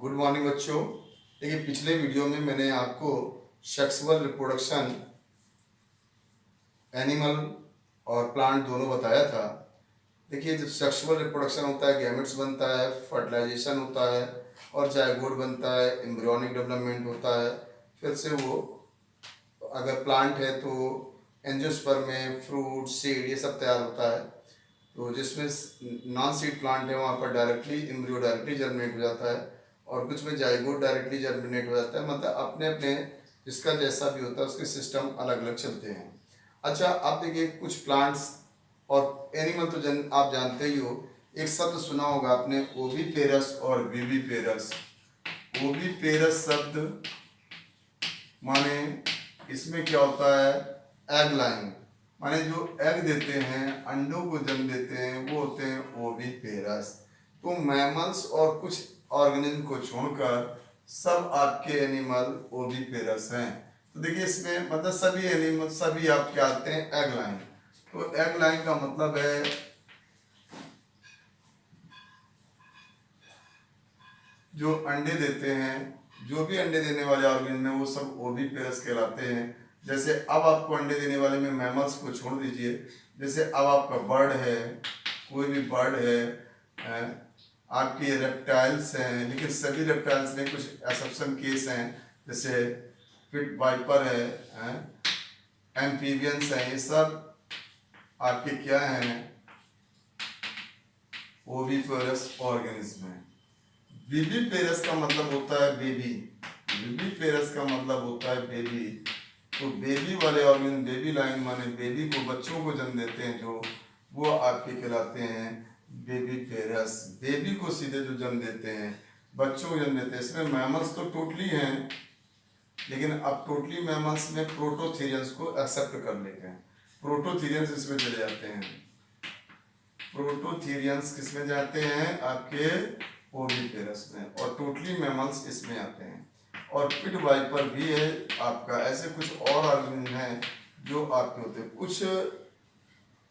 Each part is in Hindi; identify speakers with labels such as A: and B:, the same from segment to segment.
A: गुड मॉर्निंग बच्चों। देखिए, पिछले वीडियो में मैंने आपको सेक्सुअल रिप्रोडक्शन एनिमल और प्लांट दोनों बताया था। देखिए, जब सेक्सुअल रिप्रोडक्शन होता है, गैमेट्स बनता है, फर्टिलाइजेशन होता है और जायगोट बनता है, एम्ब्रियोनिक डेवलपमेंट होता है। फिर से वो अगर प्लांट है तो एंजियोस्पर्म में फ्रूट सीड ये सब तैयार होता है। तो जिसमें नॉन सीड प्लांट है वहाँ पर डायरेक्टली एम्ब्रियो डायरेक्टली जर्मिनेट हो जाता है और कुछ में जाइगोट डायरेक्टली जर्मिनेट हो जाता है। मतलब अपने अपने जिसका जैसा भी होता है उसके सिस्टम अलग अलग चलते हैं। अच्छा, अब देखिए कुछ प्लांट्स और एनिमल तो आप जानते ही हो। एक शब्द सुना होगा आपने, ओविपेरस और विविपेरस। ओविपेरस शब्द माने इसमें क्या होता है, एग लाइन, माने जो एग देते हैं, अंडों को जन्म देते हैं, वो होते हैं ओविपेरस। तो मैमल्स और कुछ ऑर्गेनिज्म को छोड़कर सब आपके एनिमल ओविपेरस हैं। तो देखिए इसमें मतलब सभी एनिमल सभी आपके आते हैं एग लाइन। तो एग लाइन का मतलब है जो अंडे देते हैं, जो भी अंडे देने वाले ऑर्गेनिज्म है वो सब ओविपेरस कहलाते हैं। जैसे अब आपको अंडे देने वाले में मैमल्स को छोड़ दीजिए, जैसे अब आपका बर्ड है, कोई भी बर्ड है, आपके रेप्टाइल्स हैं, लेकिन सभी रेप्टाइल्स में कुछ एक्सेप्शन केस हैं, जैसे पिट वाइपर है, एम्फीबियंस हैं, ये सब आपके क्या हैं, ओविपेरस ऑर्गेनिज्म है। विविपेरस का मतलब होता है बेबी। विविपेरस का मतलब होता है बेबी। तो बेबी वाले ऑर्गेनिज्म, बेबी लाइन माने बेबी को, बच्चों को जन्म देते हैं जो, वो आपके कहलाते हैं बेबीपेरस। बेबी को सीधे जो जन्म देते हैं, बच्चों को जन्म देते हैं। इसमें मैमल्स तो टोटली हैं, लेकिन अब टोटली मैमल्स में प्रोटोथेरियंस को एक्सेप्ट कर लेते हैं। प्रोटोथेरियंस इसमें चले जाते हैं। प्रोटोथेरियंस किसमें जाते हैं, आपके ओविपेरस में, और टोटली मैमल्स इसमें आते हैं। और पिट वाइपर भी है आपका। ऐसे कुछ और ऑर्गेनिज्म हैं जो आपके होते हैं। कुछ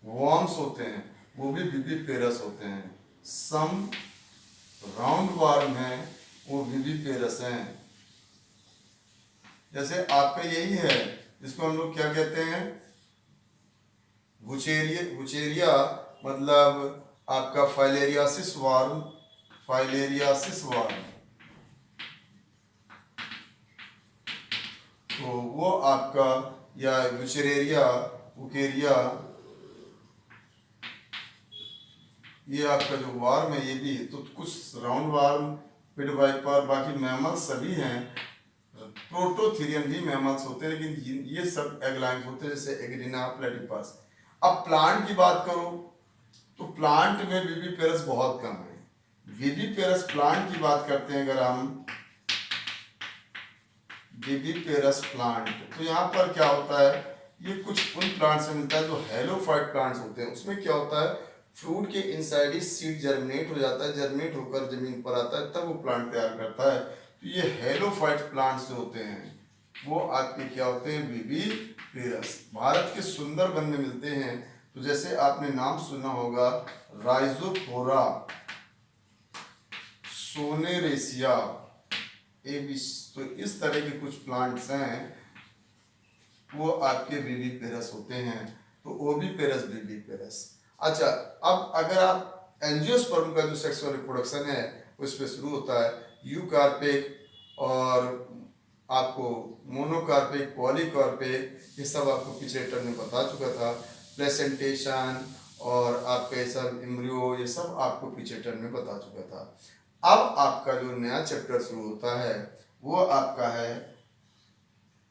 A: वॉर्म्स होते हैं, वो भी विविपेरस होते हैं। सम राउंड वार्म है, वो विविपेरस हैं। जैसे आपका यही है, जिसको हम लोग क्या कहते हैं, वुचेरिया, मतलब आपका फाइलेरियासिस वार्म। फाइलेरियासिस वार्म, तो वो आपका, या वुचेरिया, वुकेरिया, ये आपका जो वार्म है ये भी। तो कुछ राउंड वार्म, पिट वाइपर, बाकी मैमल्स सभी हैं। प्रोटोथेरियन भी मैमल्स होते हैं, लेकिन ये सब एग लाइन्स होते हैं, जैसे एग्रीना, प्लेटिपस। अब प्लांट की बात करो तो प्लांट में विविपेरस बहुत कम है। विविपेरस प्लांट की बात करते हैं अगर हम, विविपेरस प्लांट, तो यहाँ पर क्या होता है, ये कुछ उन प्लांट से मिलता है जो हेलोफाइट प्लांट्स होते हैं। उसमें क्या होता है, फ्रूट के इनसाइड ही सीड जर्मिनेट हो जाता है, जर्मिनेट होकर जमीन पर आता है, तब वो प्लांट तैयार करता है। तो ये हेलोफाइट प्लांट्स जो होते हैं वो आपके क्या होते हैं, विविपेरस। भारत के सुंदरबन में मिलते हैं। तो जैसे आपने नाम सुना होगा राइजोफोरा, सोनेरेसिया, तो इस तरह के कुछ प्लांट्स हैं, वो आपके विविपेरस होते हैं। तो ओविपेरस, विविपेरस। अच्छा, अब अगर आप एंजियोस्पर्म का जो सेक्सुअल रिप्रोडक्शन है उस पर शुरू होता है, यूकार्पिक और आपको मोनोकार्पिक, पॉलीकार्पिक, ये सब आपको पिछले टर्म में बता चुका था। प्लेसेंटेशन और आपके सब एम्ब्रियो, ये सब आपको पिछले टर्म में बता चुका था। अब आपका जो नया चैप्टर शुरू होता है वो आपका है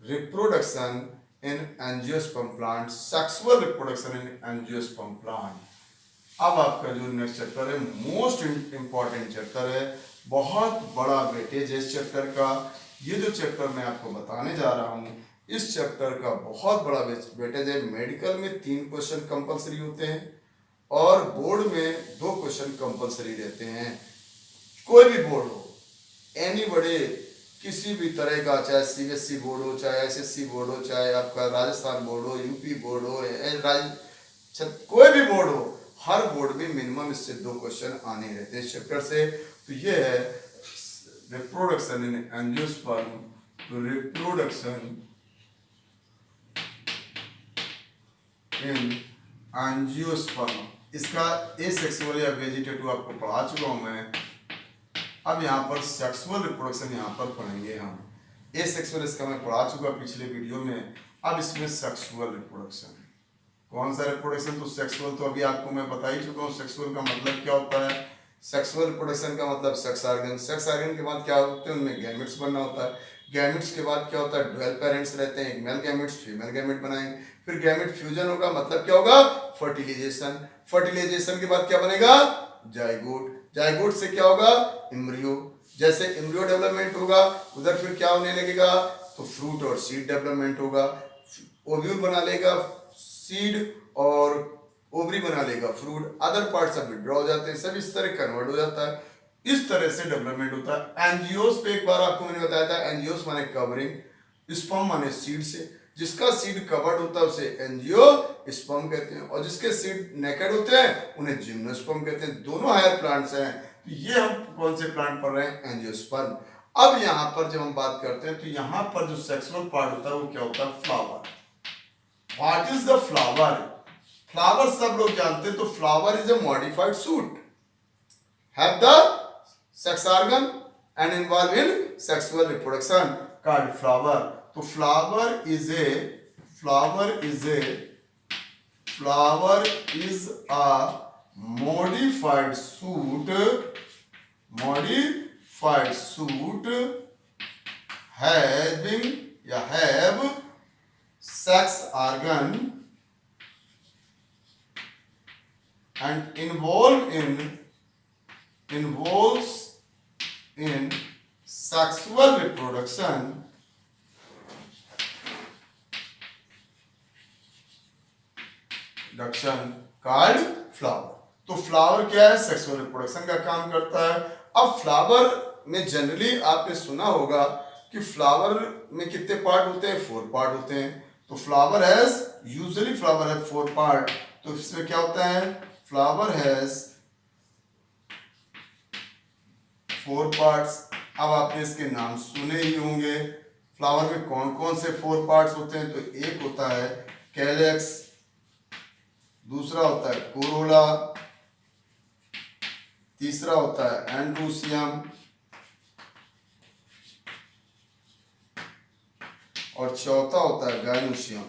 A: reproduction in angiosperm plant, sexual reproduction in angiosperm plant. अब आपका जो नेक्स्ट चैप्टर है, मोस्ट इंपॉर्टेंट चैप्टर है, बहुत बड़ा वेटेज है इस चैप्टर का। ये जो चैप्टर मैं आपको बताने जा रहा हूँ, इस चैप्टर का बहुत बड़ा वेटेज है। मेडिकल में 3 क्वेश्चन कंपलसरी होते हैं और बोर्ड में 2 क्वेश्चन कंपलसरी रहते हैं। कोई भी बोर्ड हो, एनी बड़े, किसी भी तरह का, चाहे सीबीएसई बोर्ड हो, चाहे एसएससी बोर्ड हो, चाहे आपका राजस्थान बोर्ड हो, यूपी बोर्ड हो, कोई भी बोर्ड हो, हर बोर्ड में मिनिमम इससे 2 क्वेश्चन आने रहते हैं इस चैप्टर से। तो ये है reproduction in angiosperm, to reproduction in angiosperm। इसका एसेक्सुअल या वेजिटेटिव आपको पढ़ा चुका हूं मैं। अब यहाँ पर सेक्सुअल रिप्रोडक्शन यहाँ पर पढ़ेंगे हम। एसेक्सुअल इसका मैं पढ़ा चुका पिछले वीडियो में। अब इसमें सेक्सुअल रिप्रोडक्शन, कौन सा रिप्रोडक्शन? तो सेक्सुअल तो अभी आपको मैं बता ही चुका हूँ। सेक्सुअल का मतलब क्या होता है? सेक्सुअल रिप्रोडक्शन का मतलब सेक्स ऑर्गन। सेक्स ऑर्गन के बाद क्या होते हैं? उनमें गैमेट्स बनना होता है। गैमेट्स के बाद क्या होता है? डुअल पेरेंट्स रहते हैं, एक मेल गैमेट्स फीमेल गैमेट बनाएंगे, फिर गैमेट फ्यूजन होगा, मतलब क्या होगा? फर्टिलाइजेशन। फर्टिलाइजेशन के बाद क्या बनेगा? जाइगोट। जाइगोट से क्या होगा? एम्ब्रियो। जैसे एम्ब्रियो डेवलपमेंट होगा उधर फिर क्या होने लगेगा? तो फ्रूट और सीड डेवलपमेंट होगा। ओव्यूल बना लेगा सीड और ओवरी बना लेगा फ्रूट। अदर पार्ट सब विड्रॉ हो जाते हैं, सब इस तरह कन्वर्ट हो जाता है। इस तरह से डेवलपमेंट होता है। एंजियोस पे एक बार आपको मैंने बताया था, एंजियोस माने कवरिंग, स्पर्म माने सीड से। जिसका सीड कवर्ड होता है उसे एंजियो स्पर्म कहते हैं, और जिसके सीड नेकेड होते हैं उन्हें जिम्नोस्पर्म कहते हैं। दोनों हायर प्लांट्स हैं। तो ये हम कौन से प्लांट पढ़ रहे हैं? एंजियोस्पर्म। अब यहाँ पर जब हम बात करते हैं तो यहाँ पर जो सेक्सुअल पार्ट होता है वो क्या होता है? Flower. What is the flower? Flower सब लोग जानते हैं। तो flower is a modified suit, have the sex organ and involve in sexual reproduction, called flower. तो flower is a modified suit having have sex organ and involves in sexual reproduction called flower. तो फ्लावर क्या है? सेक्सुअल रिप्रोडक्शन का काम करता है। अब फ्लावर में जनरली आपने सुना होगा कि फ्लावर में कितने पार्ट होते हैं? 4 पार्ट होते हैं। तो फ्लावर हैज यूजुअली फ्लावर है 4 पार्ट। तो इसमें क्या होता है? Flower has 4 parts. अब आपने इसके नाम सुने ही होंगे। फ्लावर में कौन कौन से 4 पार्ट्स होते हैं? तो एक होता है कैलेक्स, दूसरा होता है कोरोला, तीसरा होता है एंड्रोसियम, और चौथा होता है गाइनोसियम।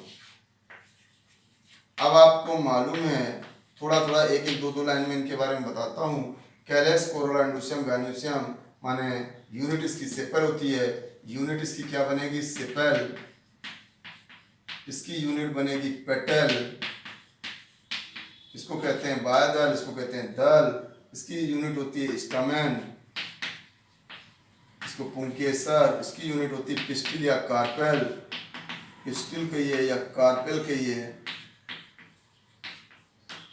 A: अब आपको मालूम है, थोड़ा थोड़ा एक एक दो लाइन में इनके बारे में बताता हूँ। कैलेक्स, कोरोला, एंड्रोसियम, गाइनोसियम माने यूनिट इसकी सेपल होती है। यूनिट इसकी क्या बनेगी? सेपल। इसकी यूनिट बनेगी पेटल। इसको कहते हैं बायदल, इसको कहते हैं दल। इसकी यूनिट होती है स्टमेन, इसको पुंकेसर। इसकी यूनिट होती है पिस्टिल या कार्पेल। पिस्टिल कहिए या कार्पेल कहिए।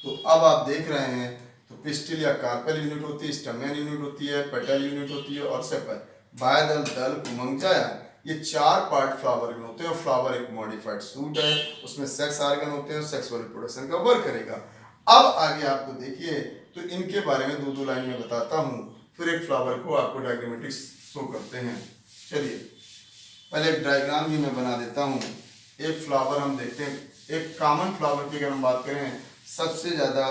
A: तो अब आप देख रहे हैं, तो पिस्टिल या कार्पेल यूनिट होती है, स्टमेन यूनिट होती है, पेटल यूनिट होती है, और सेपल। बायदल, दल, पुमंग, जाया, ये 4 पार्ट फ्लावर में होते हैं। और फ्लावर एक मॉडिफाइड सूट है, उसमें सेक्स ऑर्गन होते हैं, सेक्सुअल रिप्रोडक्शन का वर्क करेगा। अब आगे आपको देखिए, तो इनके बारे में दो लाइन में बताता हूँ, फिर एक फ्लावर को आपको डायग्रामेटिक्स शो करते हैं। चलिए पहले एक डायग्राम भी मैं बना देता हूँ। एक फ्लावर हम देखते हैं, एक कॉमन फ्लावर की अगर हम बात करें, सबसे ज़्यादा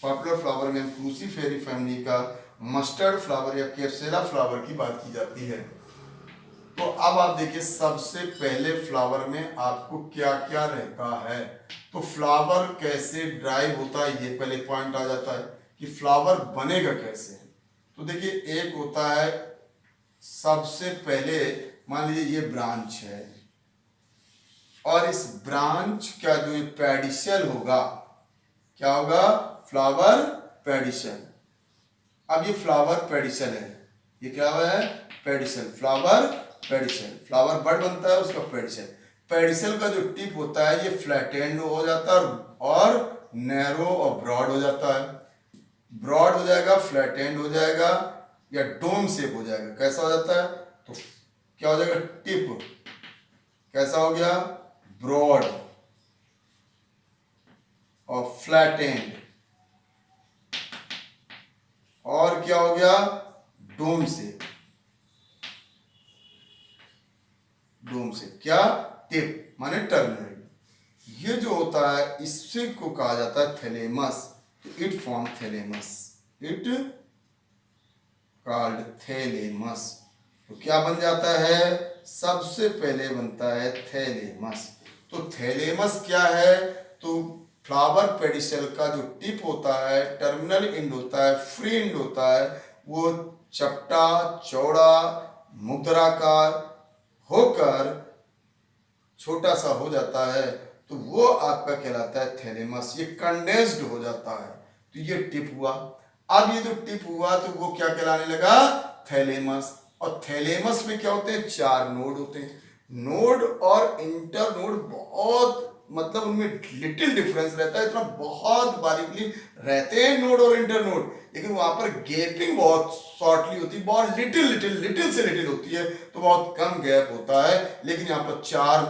A: पॉपुलर फ्लावर में क्रूसीफेरी फैमिली का मस्टर्ड फ्लावर या कैप्सेला फ्लावर की बात की जाती है। तो अब आप देखिए, सबसे पहले फ्लावर में आपको क्या क्या रहता है। तो फ्लावर कैसे ड्राइव होता है, ये पहले पॉइंट आ जाता है कि फ्लावर बनेगा कैसे। तो देखिए, एक होता है, सबसे पहले मान लीजिए ये ब्रांच है, और इस ब्रांच का जो पेडिसल होगा, क्या होगा? Flower pedicel. अब ये फ्लावर पेडिसल है, ये क्या है? Pedicel, flower pedicel. Flower bud बनता है, उसका पेडिसल। पेडिसल का जो टिप होता है ये फ्लैटेंड हो जाता है और नैरो और ब्रॉड हो जाता है। ब्रॉड हो जाएगा, फ्लैटेंड हो जाएगा, या डोम शेप हो जाएगा। कैसा हो जाता है? तो क्या हो जाएगा? टिप कैसा हो गया? ब्रॉड और फ्लैटेंड। और क्या हो गया? Dome shape. डोम से, क्या टिप माने टर्मिनल। ये जो होता है इसी को कहा जाता है thalamus. It form thalamus, it called thalamus. तो क्या बन जाता है, सबसे पहले बनता है थैलेमस। तो थैलेमस क्या है, तो फ्लावर पेडिसल का जो टिप होता है, टर्मिनल एंड होता है, फ्री एंड होता है, वो चपटा चौड़ा मुद्राकार होकर छोटा सा हो जाता है, तो वो आपका कहलाता है थैलेमस। ये कंडेंस्ड हो जाता है, तो ये टिप हुआ। अब ये जो टिप हुआ तो वो क्या कहलाने लगा, थैलेमस। और थैलेमस में क्या होते हैं, 4 नोड होते हैं। नोड और इंटर नोड बहुत मतलब उनमें लिटिल डिफरेंस रहता है, इतना बहुत बारीकली रहते हैं नोड और इंटर नोड, लेकिन वहां पर गैपिंग बहुत शॉर्टली होती है, बहुत लिटिल से लिटिल होती है, तो बहुत कम गैप होता है। लेकिन यहाँ पर 4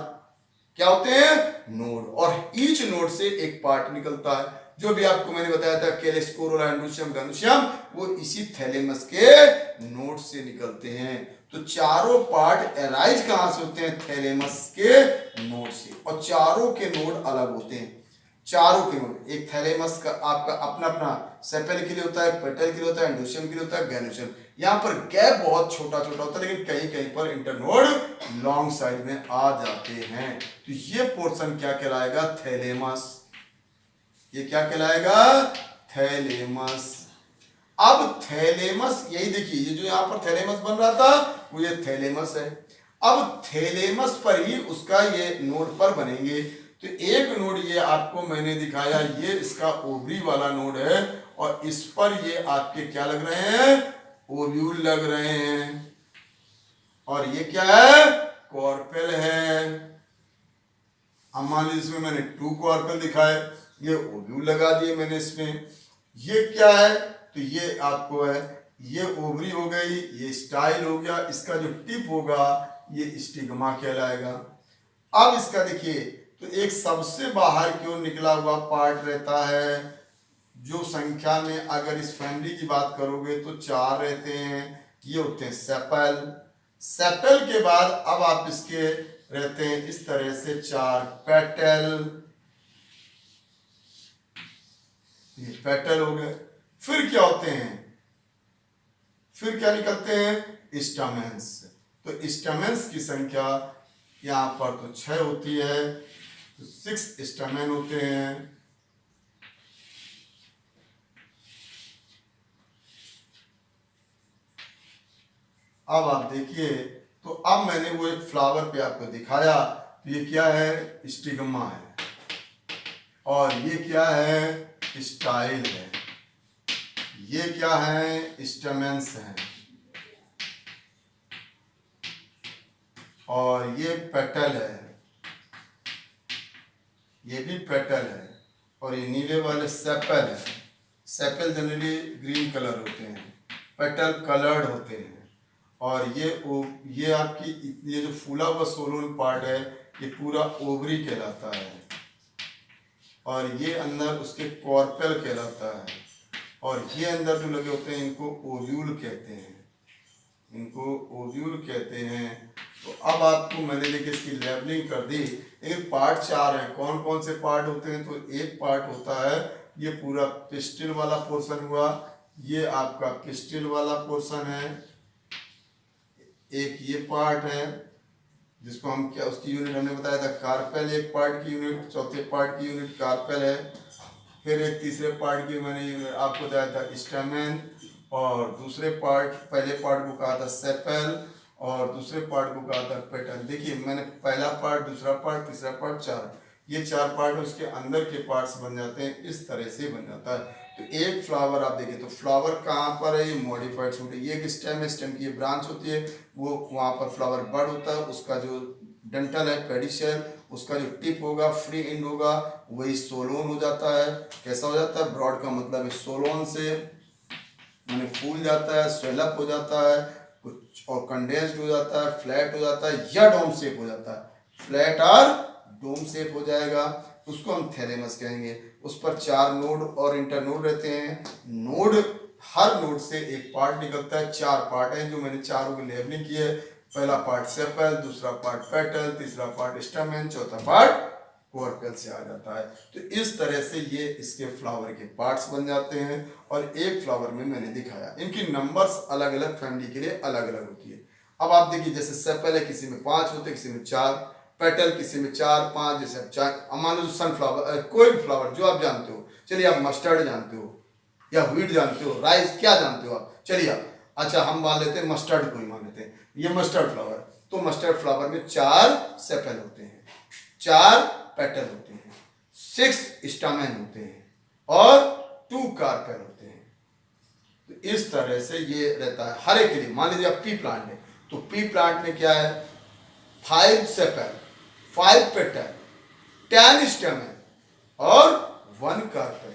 A: क्या होते हैं, नोड, और ईच नोड से एक पार्ट निकलता है। जो भी आपको मैंने बताया था कैलस, कोरोला, एंडोशियम, गनुशियम, वो इसी थैलेमस के नोड से निकलते हैं। तो चारों पार्ट अराइज कहां से होते हैं, थैलेमस के नोड से, और चारों के नोड अलग होते हैं। चारों के नोड, एक थैलेमस का आपका अपना अपना सेपेल के लिए होता है, पेटल के लिए होता है, एंडोशियम के लिए होता है, गैनुशियम। यहाँ पर गैप बहुत छोटा छोटा होता है, लेकिन कहीं कहीं पर इंटरनोड लॉन्ग साइड में आ जाते हैं। तो ये पोर्शन क्या कहलाएगा, थैलेमस। ये क्या कहलाएगा, थैलेमस। अब थैलेमस, यही देखिए ये जो यहाँ पर थैलेमस बन रहा था वो ये थैलेमस है। अब थैलेमस पर ही उसका ये नोड पर बनेंगे। तो एक नोड ये आपको मैंने दिखाया, ये इसका ओवरी वाला नोड है, और इस पर ये आपके क्या लग रहे हैं, ओव्यूल लग रहे हैं। और ये क्या है, कॉर्पेल है। अब मान लीजिए इसमें मैंने 2 कॉर्पेल दिखाए, ये ओव्यूल लगा दिए मैंने इसमें। ये क्या है, तो ये आपको है, ये ओवरी हो गई, ये स्टाइल हो गया, इसका जो टिप होगा ये स्टिग्मा कहलाएगा। अब इसका देखिए, तो एक सबसे बाहर की ओर निकला हुआ पार्ट रहता है, जो संख्या में अगर इस फैमिली की बात करोगे तो 4 रहते हैं। ये होते हैं सेपल। सेपल के बाद अब आप इसके रहते हैं इस तरह से 4 पेटल, ये पेटल हो गए। फिर क्या होते हैं, फिर क्या निकलते हैं, स्टामेंस। तो स्टामेंस की संख्या यहाँ पर तो 6 होती है, तो 6 स्टामेन होते हैं। अब आप देखिए, तो अब मैंने वो एक फ्लावर पे आपको दिखाया, तो ये क्या है, स्टिग्मा है, और ये क्या है, स्टाइल है, ये क्या है, स्टेमेंस है, और ये पेटल है, ये भी पेटल है, और ये नीले वाले सेपल है। सेपल जनरली ग्रीन कलर होते हैं, पेटल कलर्ड होते हैं। और ये आपकी ये जो फूला हुआ सोलोन पार्ट है, ये पूरा ओवरी कहलाता है, और ये अंदर उसके कॉर्पेल कहलाता है, और ये अंदर जो लगे होते हैं इनको ओव्यूल कहते हैं, इनको ओव्यूल कहते हैं। तो अब आपको मैंने देखिए इसकी लेबलिंग कर दी, लेकिन पार्ट 4 हैं। कौन कौन से पार्ट होते हैं, तो एक पार्ट होता है ये पूरा पिस्टिल वाला पोर्शन हुआ, ये आपका पिस्टिल वाला पोर्शन है, एक ये पार्ट है जिसको हम क्या, उसकी यूनिट हमने बताया था कार्पेल, एक पार्ट की यूनिट, चौथे पार्ट की यूनिट कार्पेल है। फिर एक तीसरे पार्ट की मैंने आपको बताया था स्टेमेन, और दूसरे पार्ट, पहले पार्ट को कहा था सेपल, और दूसरे पार्ट को कहा था पेटल। देखिए मैंने पहला पार्ट, दूसरा पार्ट, तीसरा पार्ट, 4, ये 4 पार्ट उसके अंदर के पार्ट्स बन जाते हैं, इस तरह से बन जाता है। तो एक फ्लावर आप देखिए, तो फ्लावर कहाँ पर है, ये मॉडिफाइड शूट है। ये एक स्टेम है, स्टेम की ये ब्रांच होती है, वो वहाँ पर फ्लावर बड होता है, उसका जो डंटल है पेडिशल, उसका जो टिप होगा, फ्री एंड होगा, वही सोलोन हो जाता है। कैसा हो जाता है, ब्रॉड का मतलब है सोलोन से माने फूल जाता है, स्वेलअप हो जाता है कुछ, और कंडेंस्ड हो जाता है, फ्लैट हो जाता है, या डोम शेप हो जाता है। फ्लैट और डोम शेप हो जाएगा, उसको हम थैलेमस कहेंगे। उस पर 4 नोड और इंटरनोड रहते हैं। नोड, हर नोड से एक पार्ट निकलता है, 4 पार्ट हैं जो मैंने चारों की लेबलिंग की है। पहला पार्ट सेपल, दूसरा पार्ट पेटल, तीसरा पार्ट स्टैमेन, चौथा पार्ट कोरपेल से आ जाता है। तो इस तरह से ये इसके फ्लावर के पार्ट्स बन जाते हैं और एक फ्लावर में मैंने दिखाया। इनकी नंबर्स अलग अलग फैमिली के लिए अलग अलग होती है। अब आप देखिए जैसे सेपल है, किसी में 5 होते हैं, किसी में 4, पेटल किसी में 4, 5, जैसे आप 4 मान लो सनफ्लावर, कोई भी फ्लावर जो आप जानते हो, चलिए आप मस्टर्ड जानते हो या व्हीट जानते हो, राइस क्या जानते हो आप, चलिए आप, अच्छा हम मान लेते हैं मस्टर्ड को ही मान लेते हैं, ये मस्टर्ड फ्लावर, तो मस्टर्ड फ्लावर में 4 सेपल होते हैं, 4 पेटल होते हैं, 6 स्टामेन होते हैं और 2 कार्पेल होते हैं। तो इस तरह से ये रहता है हर एक के लिए। मान लीजिए आप पी प्लांट है, तो पी प्लांट में क्या है, 5 सेपल, 5 पेटल, 10 स्टामेन और 1 कार्पेल।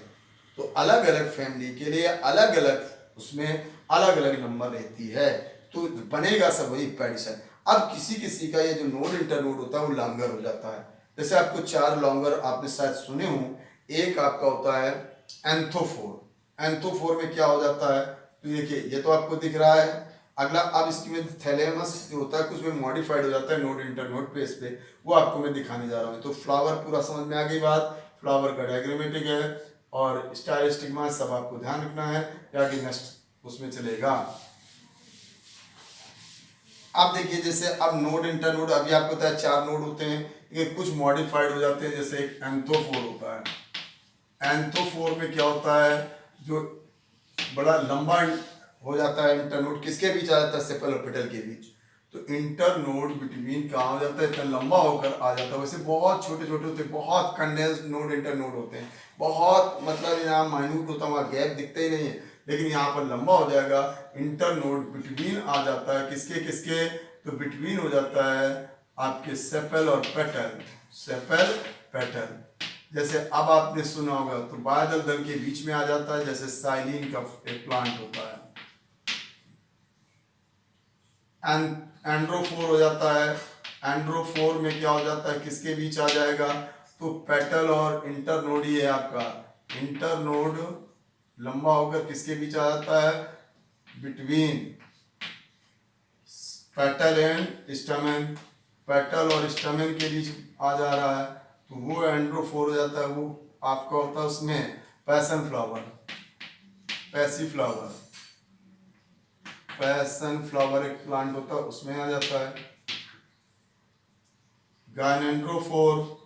A: तो अलग अलग फैमिली के लिए अलग अलग उसमें अलग अलग नंबर रहती है, तो बनेगा सब वही पेडिशन। अब किसी किसी का ये जो नोड इंटरनोड होता है वो लॉन्गर हो जाता है। जैसे आपको 4 लॉन्गर आपने शायद सुने हो, एक आपका होता है एंथोफोर। एंथोफोर में क्या हो जाता है, तो देखिए ये तो आपको दिख रहा है। अगला अब इसकी में थैलेमस जो होता है कुछ में मॉडिफाइड हो जाता है नोड इंटरनोड पेस पे, वो आपको मैं दिखाने जा रहा हूँ। तो फ्लावर पूरा समझ में आ गई बात, फ्लावर का डायग्रामेटिक है और स्टाइलिस्टिक सब आपको ध्यान रखना है, या कि नेक्स्ट उसमें चलेगा। अब देखिए जैसे अब नोड इंटरनोड, अभी आपको पता है 4 नोड होते हैं, ये कुछ मॉडिफाइड हो जाते हैं। जैसे एक एंथोफोर होता है, एंथोफोर में क्या होता है, जो बड़ा लंबा हो जाता है इंटरनोड, किसके बीच आ जाता है, सेपल और पेटल के बीच। तो इंटरनोड बिटवीन कहाँ हो जाता है, इतना लंबा होकर आ जाता है। वैसे बहुत छोटे छोटे होते हैं, बहुत कंडेंस्ड नोड इंटरनोड होते हैं, बहुत मतलब यहाँ माइन्यूट होता है, वहाँ गैप दिखते ही नहीं है, लेकिन यहाँ पर लंबा हो जाएगा। इंटरनोड बिटवीन आ जाता है, किसके किसके, तो बिटवीन हो जाता है आपके सेपल और पेटल, सेपल पेटल। जैसे अब आपने सुना होगा तो बादल दल के बीच में आ जाता है, जैसे साइलिन का एक प्लांट होता है। एंड्रोफोर हो जाता है, एंड्रोफोर में क्या हो जाता है, किसके बीच आ जाएगा, तो पेटल और इंटरनोड ही है आपका। इंटरनोड लंबा होकर किसके बीच आ जाता है, बिटवीन पेटल एंड स्टमेन, पेटल और स्टमेन के बीच आ जा रहा है, तो वो एंड्रोफोर हो जाता है। वो आपका होता है उसमें passion flower, pansy flower, passion flower एक प्लांट होता है उसमें आ जाता है। गायनेंड्रोफोर,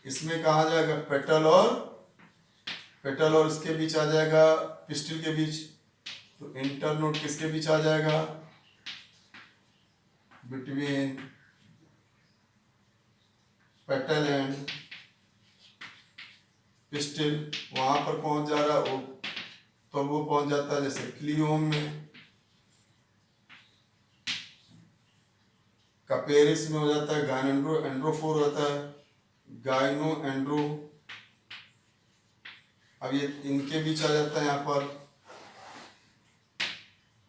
A: इसमें कहा जाएगा पेटल और इसके बीच आ जाएगा पिस्टिल के बीच। तो इंटरनोड किसके बीच आ जाएगा, बिटवीन पेटल एंड पिस्टिल, वहां पर पहुंच जा रहा है, तो वो पहुंच जाता है जैसे क्लियोम में। कपेरिस में हो जाता है गायनेंड्रो, एंड्रोफोर होता है गायनो एंड्रो। अब ये इनके बीच आ जाता है यहाँ पर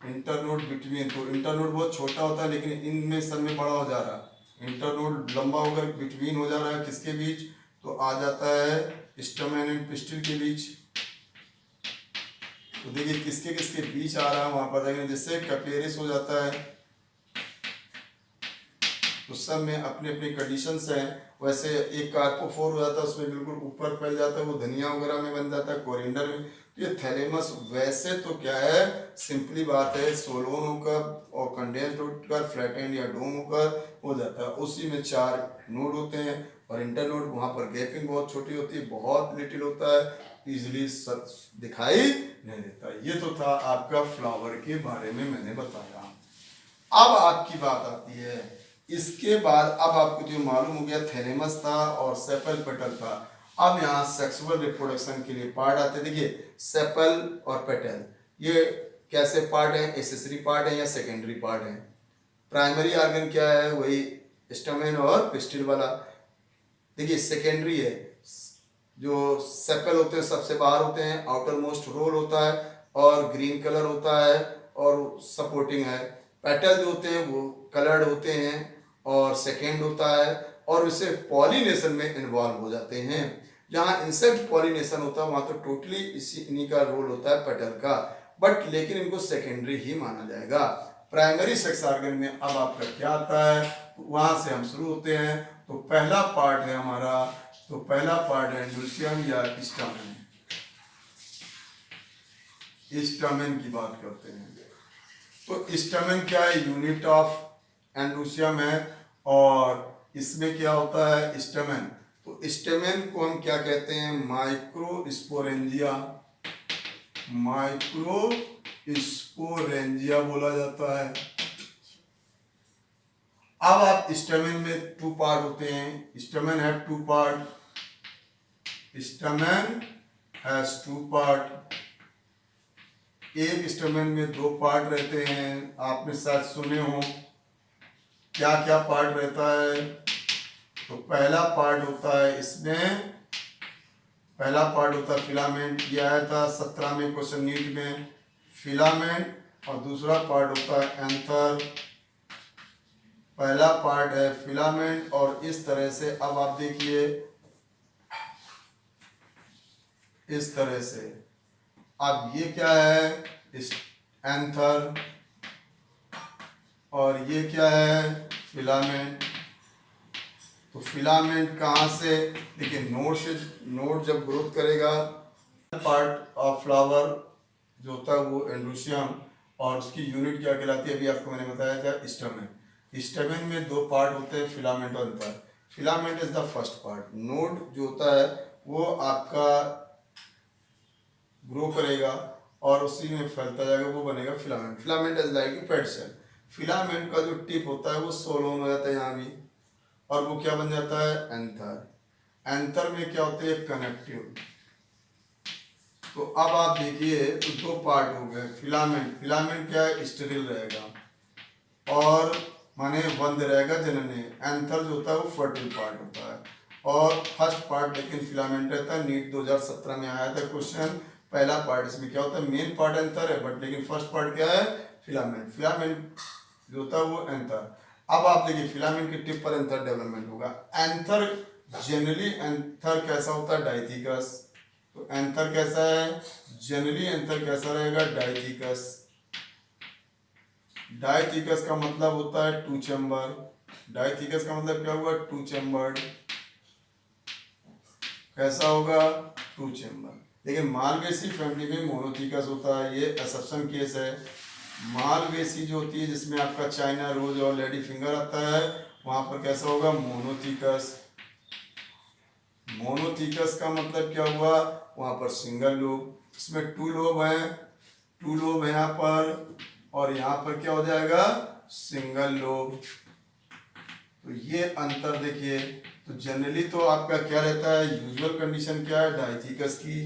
A: इंटरनोड बिटवीन। तो इंटरनोड बहुत छोटा होता है लेकिन इनमें सब में बड़ा हो जा रहा है, इंटरनोड लंबा होकर बिटवीन हो जा रहा है, किसके बीच, तो आ जाता है स्टमेन एंड पिस्टिल के बीच। तो देखिए किसके किसके बीच आ रहा है वहां पर देखेंगे, जैसे कपेरिस हो जाता है, तो सब में अपने अपने कंडीशंस हैं। वैसे एक कार्पोफोर हो जाता है, उसमें बिल्कुल ऊपर फैल जाता है, वो धनिया वगैरह में बन जाता है, कोरिएंडर में। तो ये थैलेमस वैसे तो क्या है, सिंपली बात है, सोलोन होकर और कंडेंस्ड होकर फ्लैट एंड या डोम होकर हो जाता है। उसी में 4 नोड होते हैं और इंटरनोड वहाँ पर गैपिंग बहुत छोटी होती है, बहुत लिटिल होता है, इजिली दिखाई नहीं देता। ये तो था आपका फ्लावर के बारे में मैंने बताया। अब आपकी बात आती है, इसके बाद अब आपको जो मालूम हो गया थैलेमस था और सेपल पेटल था। अब यहाँ सेक्सुअल रिप्रोडक्शन के लिए पार्ट आते हैं। देखिए सेपल और पेटल ये कैसे पार्ट है, एसेसरी पार्ट है या सेकेंडरी पार्ट है। प्राइमरी ऑर्गन क्या है, वही स्टमेन और पिस्टिल वाला। देखिए सेकेंडरी है, जो सेपल होते हैं सबसे बाहर होते हैं, आउटर मोस्ट रोल होता है और ग्रीन कलर होता है और सपोर्टिंग है। पेटल जो होते हैं वो कलर्ड होते हैं और सेकेंड होता है और इसे पॉलिनेशन में इन्वॉल्व हो जाते हैं। जहाँ इंसेक्ट पॉलिनेशन होता है वहाँ तो टोटली इसी इन्हीं का रोल होता है पेटल का। बट लेकिन इनको सेकेंडरी ही माना जाएगा। प्राइमरी सेक्स ऑर्गन में अब आपका क्या आता है, तो वहां से हम शुरू होते हैं। तो पहला पार्ट है हमारा, तो पहला पार्ट है एंडोसियम या स्टामेन। स्टामेन की बात करते हैं। तो स्टामेन क्या है, यूनिट ऑफ एंडोसियम है। और इसमें क्या होता है स्टामेन, तो स्टामेन को हम क्या कहते हैं, माइक्रोस्पोरेंजिया। माइक्रोस्पोरेंजिया बोला जाता है। अब आप स्टामेन में टू पार्ट होते हैं। Stamen have two part. Stamen has two part. एक स्टामेन में दो पार्ट रहते हैं। आपने शायद सुने हो क्या क्या पार्ट रहता है। तो पहला पार्ट होता है इसमें, पहला पार्ट होता है फिलामेंट। यह आया था 17वें क्वेश्चन नीट में, फिलामेंट। और दूसरा पार्ट होता है एंथर। पहला पार्ट है फिलामेंट। और इस तरह से अब आप देखिए, इस तरह से अब ये क्या है एंथर, और ये क्या है फिलामेंट। तो फिलामेंट कहाँ से, देखिए नोड से, नोड जब ग्रोथ करेगा, पार्ट ऑफ फ्लावर जो होता है वो एंडोसियम, और उसकी यूनिट क्या कहलाती है, अभी आपको मैंने बताया था स्टमेन। स्टमेन में दो पार्ट होते हैं, फिलामेंट और anther. Filament is the first part. Node जो होता है वो आपका ग्रो करेगा और उसी में फैलता जाएगा, वो बनेगा filament. Filament is like a fat cell. Filament का जो टिप होता है वो सोलोन हो जाता है यहाँ भी, और वो क्या बन जाता है एंथर। एंथर में क्या होते हैं कनेक्टिव। तो अब आप देखिए, तो दो पार्ट हो गए। फिलामेंट, फिलामेंट क्या है स्टेरिल रहेगा और माने बंद रहेगा जनने। एंथर जो होता है वो फर्टिल पार्ट होता है। और फर्स्ट पार्ट लेकिन फिलामेंट रहता है। नीट 2017 में आया था क्वेश्चन, पहला पार्ट इसमें क्या होता है, मेन पार्ट एंथर है, बट लेकिन फर्स्ट पार्ट क्या है फिलामेंट। फिलामेंट जो होता है वो एंथर। अब आप देखिए फिलामेंट की टिप पर एंथर डेवलपमेंट होगा। एंथर जनरली एंथर कैसा होता है डाइथिकस। तो एंथर कैसा है, जनरली एंथर कैसा रहेगा डाइथिकस। डाइथिकस का मतलब होता है टू चैम्बर। डाइथिकस का मतलब क्या हुआ, टू चैम्बर्ड। कैसा होगा, टू चैम्बर। लेकिन मालवेसी फैमिली में मोनोथिकस होता है, ये एक्सेप्शन केस है। मालवेसी जो होती है जिसमें आपका चाइना रोज और लेडी फिंगर आता है, वहां पर कैसा होगा मोनोथिकस। मोनोथिकस का मतलब क्या हुआ, वहां पर सिंगल लोब। इसमें टू लोब है, टू लोब है यहाँ पर, और यहाँ पर क्या हो जाएगा सिंगल लोब। तो ये अंतर देखिए। तो जनरली तो आपका क्या रहता है, यूजुअल कंडीशन क्या है डाइथिकस की।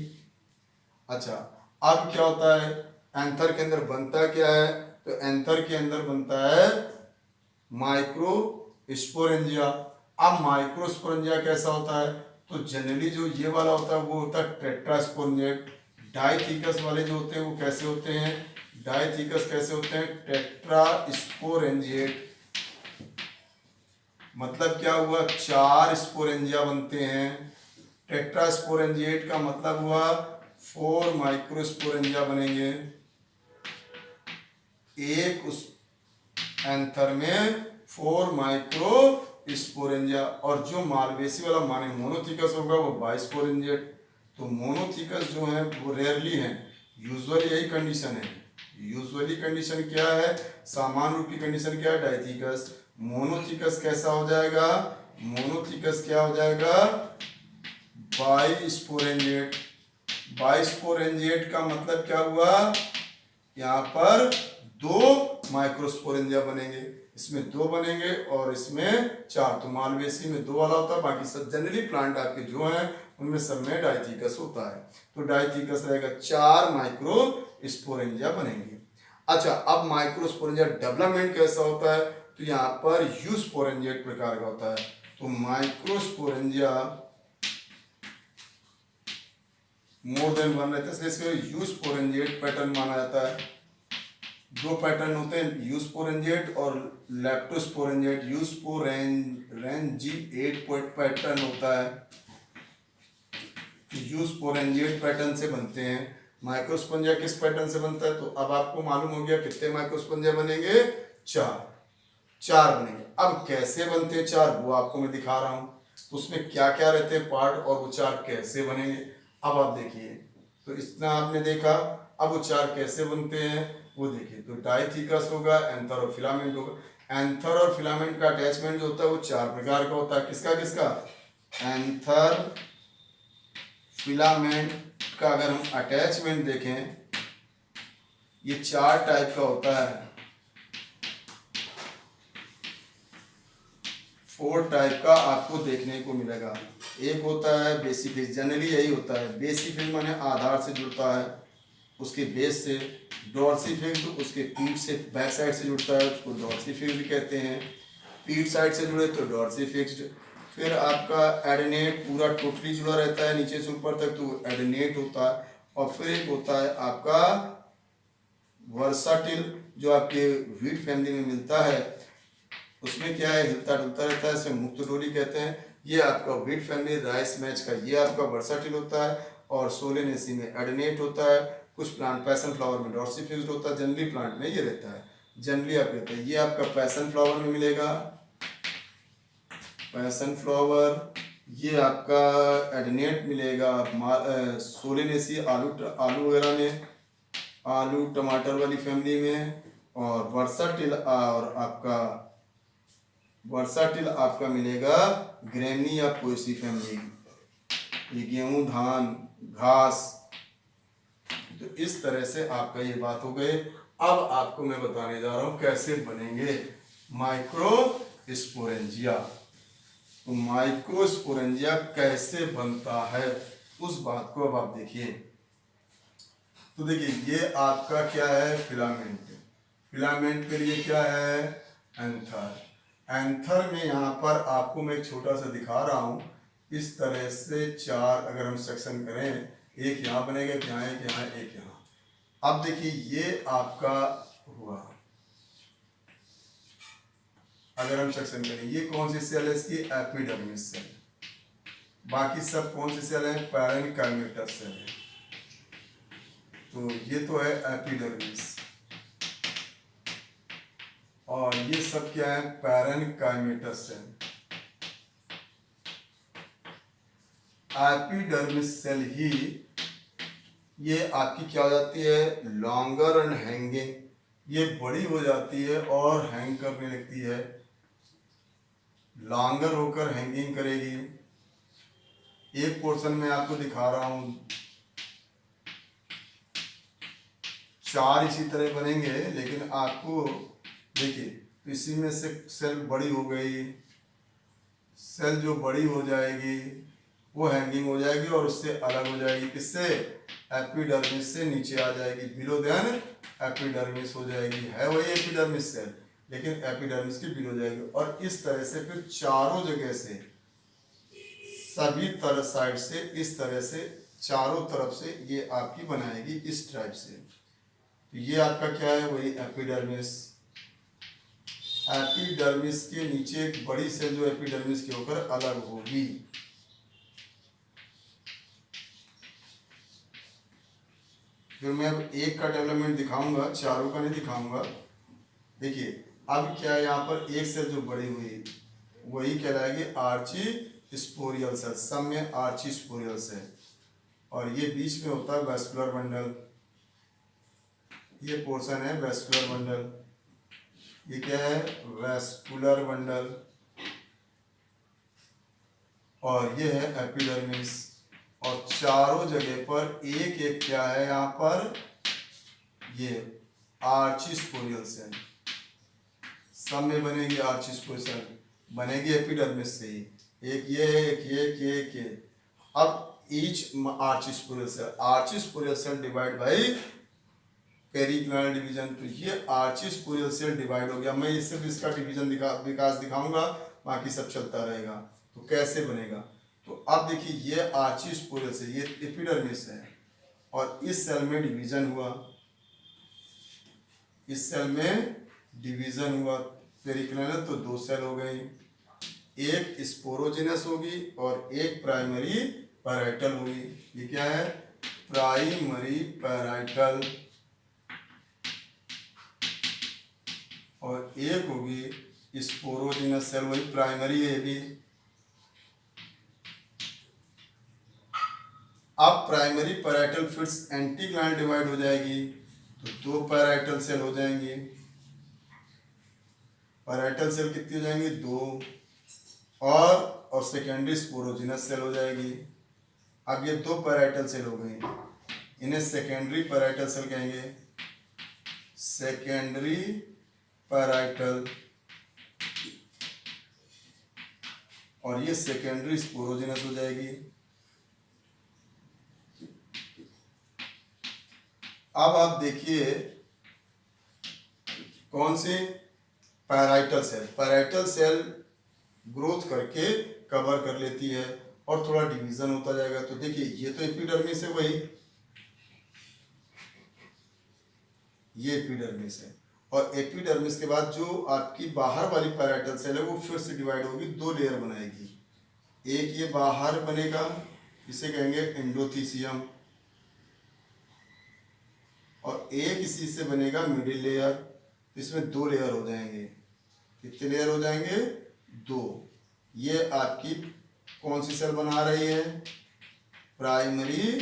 A: अच्छा, अब क्या होता है एंथर के अंदर बनता क्या है, तो एंथर के अंदर बनता है माइक्रोस्पोरेंजिया। अब माइक्रोस्पोरेंजिया कैसा होता है, तो जनरली जो ये वाला होता है वो होता है टेट्रास्पोरेंजिएट। डाइथिकस वाले जो होते हैं वो कैसे होते हैं, डाइथिकस कैसे होते हैं टेट्रास्पोरेंजिएट। मतलब क्या हुआ, चार स्पोरेंजिया बनते हैं। टेट्रास्पोरेंजिएट का मतलब हुआ 4 माइक्रोस्पोरेंजिया बनेंगे एक उस एंथर में, 4 माइक्रोस्पोरेंजिया। और जो मालवेसी वाला माने मोनोथिकस होगा वो बाइस्पोरेंजिएट। तो मोनोथिकस जो है वो रेयरली है, यूजुअली यही कंडीशन है। यूजुअली कंडीशन क्या है, सामान्य रूप की कंडीशन क्या है डाइथिकस। मोनोथिकस कैसा हो जाएगा, मोनोथिकस क्या हो जाएगा बाइस्पोरेंजिएट। बाइस्पोरेंजिएट का मतलब क्या हुआ, यहाँ पर 2 माइक्रोस्पोरेंजिया बनेंगे, इसमें 2 बनेंगे और इसमें 4। तो मालवेसी में 2 वाला होता है, बाकी सब जनरली प्लांट आपके जो हैं उनमें सब में डाइथिकस होता है। तो डाइथिकस रहेगा 4 माइक्रोस्पोरेंजिया बनेंगे। अच्छा, अब माइक्रोस्पोरेंजिया डेवलपमेंट कैसा होता है, तो यहाँ पर यूस्पोरेंजिएट प्रकार का होता है। तो माइक्रोस्पोरेंजिया मोर देन 1 रहता है, इसलिए इसको यूस्पोरेंजिएट पैटर्न माना जाता है। 2 पैटर्न होते हैं, यूस्पोरेंजिएट और लेप्टोस्पोरेंजिएट। यूस्पोरेंजिएट पैटर्न होता है, यूस्पोरेंजिएट पैटर्न से बनते हैं। माइक्रोस्पोंजिया किस पैटर्न से बनता है? तो अब आपको मालूम हो गया कितने माइक्रोस्पोंजिया बनेंगे, 4, 4 बनेंगे। अब कैसे बनते हैं 4 वो आपको मैं दिखा रहा हूँ, उसमें क्या क्या रहते हैं पार्ट और वो 4 कैसे बनेंगे। अब आप देखिए, तो इतना आपने देखा, अब वो 4 कैसे बनते हैं वो देखिए। तो डाइथिकस होगा, एंथर और फिलामेंट होगा। एंथर और फिलामेंट का अटैचमेंट जो होता है वो 4 प्रकार का होता है। किसका किसका? एंथर फिलामेंट का अगर हम अटैचमेंट देखें, ये 4 टाइप का होता है, 4 टाइप का आपको देखने को मिलेगा। एक होता है बेसिफिक्स, जनरली यही होता है। बेसिफिक्स माने आधार से जुड़ता है, उसके बेस से। डॉर्सिफिक्स उसके पीठ से, बैक साइड से जुड़ता है, उसको डॉर्सिफिक्स भी कहते हैं। पीठ साइड से जुड़े तो डॉर्सिफिक्स्ड। फिर आपका एडेनेट पूरा टोटली जुड़ा रहता है नीचे से ऊपर तक, तो एडेनेट होता है। और फिर एक होता है आपका वर्साटिल, जो आपके वीट फैमिली में मिलता है। उसमें क्या है, हिलता डुलता रहता है, इसे मुक्त डोली कहते हैं। ये आपका वीट फैमिली राइस मैच का, ये आपका वर्साटिल होता है। और सोलेनेसी में एडेनेट होता है। कुछ प्लांट, पैसन फ्लावर में डॉर्सिफिक्स्ड होता है, जनरली प्लांट में ये रहता है। जनरली आप कहते हैं, ये आपका पैसन फ्लावर में मिलेगा, पैसन फ्लावर। ये आपका एडेनेट मिलेगा सोलेनेसी आलू वगैरह में, आलू टमाटर वाली फैमिली में। और वर्साटिल आपका मिलेगा ग्रेनी या पोएसी फैमिली, ये गेहूं धान घास। तो इस तरह से आपका ये बात हो गई। अब आपको मैं बताने जा रहा हूं कैसे बनेंगे माइक्रोस्पोरेंजिया। तो माइक्रोस्पोरेंजिया कैसे बनता है उस बात को अब आप देखिए। तो देखिए, ये आपका क्या है, फिलामेंट। फिलामेंट के लिए क्या है, एंथर। एंथर में यहाँ पर आपको मैं एक छोटा सा दिखा रहा हूँ। इस तरह से 4 अगर हम सेक्शन करें, एक यहाँ बनेगा, एक यहाँ, एक यहाँ, एक यहाँ। अब देखिए, ये आपका हुआ। अगर हम सेक्शन करें, ये कौन सी सेल है इसकी, एपिडर्मिस सेल। बाकी सब कौन सी सेल है, पैरेन्काइमेटस सेल है। तो ये तो है एपिडर्मिस, और ये सब क्या है, पैरेन्काइमेटस सेल। एपिडर्मिस सेल ही ये आपकी क्या हो जाती है, लॉन्गर एंड हैंगिंग। ये बड़ी हो जाती है और हैंग करने लगती है, लॉन्गर होकर हैंगिंग करेगी। एक पोर्शन में आपको दिखा रहा हूं, 4 इसी तरह बनेंगे। लेकिन आपको देखिए, तो इसी में से सेल बड़ी हो गई, सेल जो बड़ी हो जाएगी वो हैंगिंग हो जाएगी और उससे अलग हो जाएगी। किससे, एपिडर्मिस से नीचे आ जाएगी, बिलो देन एपिडर्मिस हो जाएगी। है वही एपिडर्मिस सेल, लेकिन एपिडर्मिस की बिलो जाएगी। और इस तरह से फिर चारों जगह से, सभी तरह साइड से, इस तरह से चारों तरफ से ये आपकी बनाएगी इस टाइप से। तो ये आपका क्या है, वही एपिडर्मिस। एपिडर्मिस के नीचे एक बड़ी सेल जो एपिडर्मिस के होकर अलग होगी। फिर मैं अब एक का डेवलपमेंट दिखाऊंगा, चारों का नहीं दिखाऊंगा। देखिए, अब क्या है, यहाँ पर एक सेल जो बड़ी हुई वही कहलाएगी आर्ची स्पोरियल सेल, सब में आर्ची स्पोरियल सेल। और ये बीच में होता है वेस्कुलर बंडल, ये पोर्शन है वेस्कुलर बंडल। ये क्या है, वेस्कुलर बंडल। और ये है एपिडर्मिस। और चारों जगह पर एक एक क्या है यहाँ पर, ये आर्ची स्पोरियल सेल। सब में बनेगी आर्ची स्पोरियल सेल, बनेगी एपिडर्मिस से ही। एक ये है, एक ये, एक ये, एक ये। अब each archesporial cell, archesporial cell divide by periclinal division. तो ये आर्ची स्पोरियल सेल डिवाइड हो गया। मैं ये सिर्फ इसका डिवीजन विकास दिखाऊंगा, बाकी सब चलता रहेगा। तो कैसे बनेगा, तो अब देखिए, ये आर्ची स्पोरियल सेल, ये एपिडर्मिस है। और इस सेल में डिवीजन हुआ, इस सेल में डिवीजन हुआ पेरिक्लिनल, तो 2 सेल हो गई। एक स्पोरोजिनस होगी और एक प्राइमरी पैराइटल होगी। ये क्या है, प्राइमरी पैराइटल और एक होगी स्पोरोजिनस सेल, वही प्राइमरी है भी। अब प्राइमरी पैराइटल फिट्स एंटीग्लैंड डिवाइड हो जाएगी तो दो पैराइटल सेल हो जाएंगे। पैराइटल सेल कितनी हो जाएंगी? दो। और सेकेंडरी स्पोरोजिनस सेल हो जाएगी। अब ये दो पैराइटल सेल हो गई, इन्हें सेकेंडरी पैराइटल सेल कहेंगे। सेकेंडरी पैराइटल और ये सेकेंडरी स्पोरोजिनस हो जाएगी। अब आप देखिए कौन सी parietal cell, parietal cell growth करके कवर कर लेती है और थोड़ा डिवीजन होता जाएगा। तो देखिए ये तो एपिडर्मिस है, वही ये एपिडर्मिस है। और एपिडर्मिस के बाद जो आपकी बाहर वाली पैराइटल सेल है वो फिर से डिवाइड होगी, दो लेयर बनाएगी। एक ये बाहर बनेगा, इसे कहेंगे एंडोथीसियम, और एक इसी से बनेगा मिडिल लेयर। इसमें दो लेयर हो जाएंगे। कितने लेयर हो जाएंगे? दो। ये आपकी कौन सी सेल बना रही है? प्राइमरी